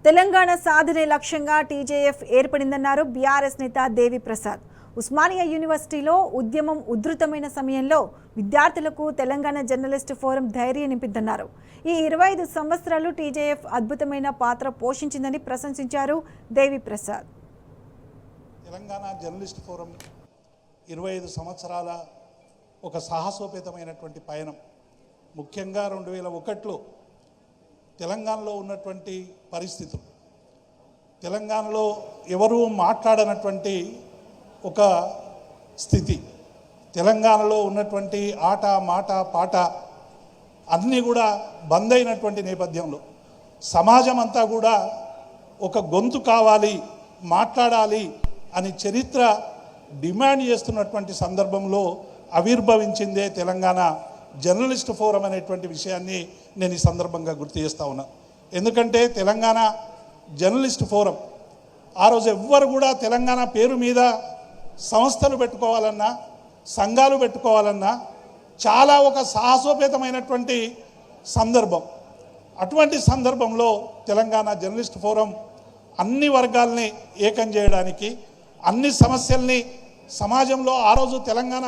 తెలంగాణ సాధనే లక్ష్యంగా TJF ఏర్పడిందన్నారు BRS నేత దేవి ప్రసాద్. ఉస్మానియా యూనివర్సిటీలో ఉద్యమం ఉధృతమైన సమయంలో విద్యార్థులకు తెలంగాణ జర్నలిస్ట్ ఫోరం ధైర్యం నింపిందన్నారు. ఈ 25 సంవత్సరాలు టీజేఎఫ్ అద్భుతమైన పాత్ర పోషించిందని ప్రశంసించారు దేవి ప్రసాద్. తెలంగాణ జర్నలిస్ట్ ఫోరం 25 సంవత్సరాల ఒక సాహసోపేతమైనటువంటి పయనం. ముఖ్యంగా 2001లో తెలంగాణలో ఉన్నటువంటి పరిస్థితులు, తెలంగాణలో ఎవరూ మాట్లాడనటువంటి ఒక స్థితి, తెలంగాణలో ఉన్నటువంటి ఆట మాట పాట అన్నీ కూడా బంద్ అయినటువంటి నేపథ్యంలో సమాజం అంతా కూడా ఒక గొంతు కావాలి, మాట్లాడాలి అని చరిత్ర డిమాండ్ చేస్తున్నటువంటి సందర్భంలో ఆవిర్భవించిందే తెలంగాణ జర్నలిస్ట్ ఫోరం అనేటువంటి విషయాన్ని నేను ఈ సందర్భంగా గుర్తు చేస్తూ ఉన్నా. ఎందుకంటే తెలంగాణ జర్నలిస్ట్ ఫోరం ఆ రోజు ఎవ్వరు కూడా తెలంగాణ పేరు మీద సంస్థలు పెట్టుకోవాలన్నా, సంఘాలు పెట్టుకోవాలన్నా చాలా ఒక సాహసోపేతమైనటువంటి సందర్భం. అటువంటి సందర్భంలో తెలంగాణ జర్నలిస్ట్ ఫోరం అన్ని వర్గాల్ని ఏకం చేయడానికి, అన్ని సమస్యల్ని సమాజంలో ఆ రోజు తెలంగాణ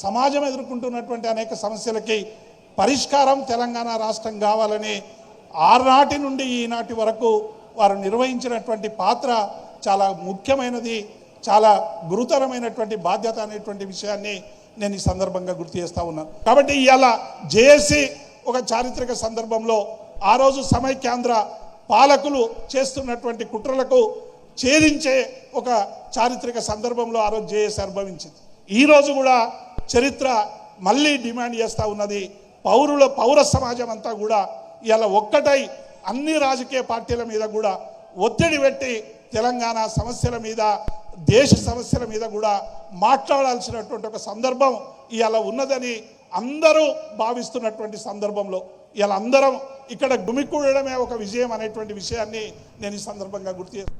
సమాజం ఎదుర్కొంటున్నటువంటి అనేక సమస్యలకి పరిష్కారం తెలంగాణ రాష్ట్రం కావాలని ఆనాటి నుండి ఈనాటి వరకు వారు నిర్వహించినటువంటి పాత్ర చాలా ముఖ్యమైనది, చాలా గురుతరమైనటువంటి బాధ్యత అనేటువంటి విషయాన్ని నేను ఈ సందర్భంగా గుర్తు చేస్తూ ఉన్నాను. కాబట్టి ఇవాళ జేఏసీ ఒక చారిత్రక సందర్భంలో ఆ రోజు సమైక్యాంధ్ర పాలకులు చేస్తున్నటువంటి కుట్రలకు ఛేదించే ఒక చారిత్రక సందర్భంలో ఆ రోజు జేఏసీ అనుభవించింది. ఈరోజు కూడా చరిత్ర మళ్ళీ డిమాండ్ చేస్తూ ఉన్నది. పౌర సమాజం అంతా కూడా ఇలా ఒక్కటై అన్ని రాజకీయ పార్టీల మీద కూడా ఒత్తిడి పెట్టి తెలంగాణ సమస్యల మీద, దేశ సమస్యల మీద కూడా మాట్లాడాల్సినటువంటి ఒక సందర్భం ఇవాళ ఉన్నదని అందరూ భావిస్తున్నటువంటి సందర్భంలో ఇలా అందరం ఇక్కడ గుమికూడడమే ఒక విజయం అనేటువంటి విషయాన్ని నేను ఈ సందర్భంగా గుర్తు చేస్తాను.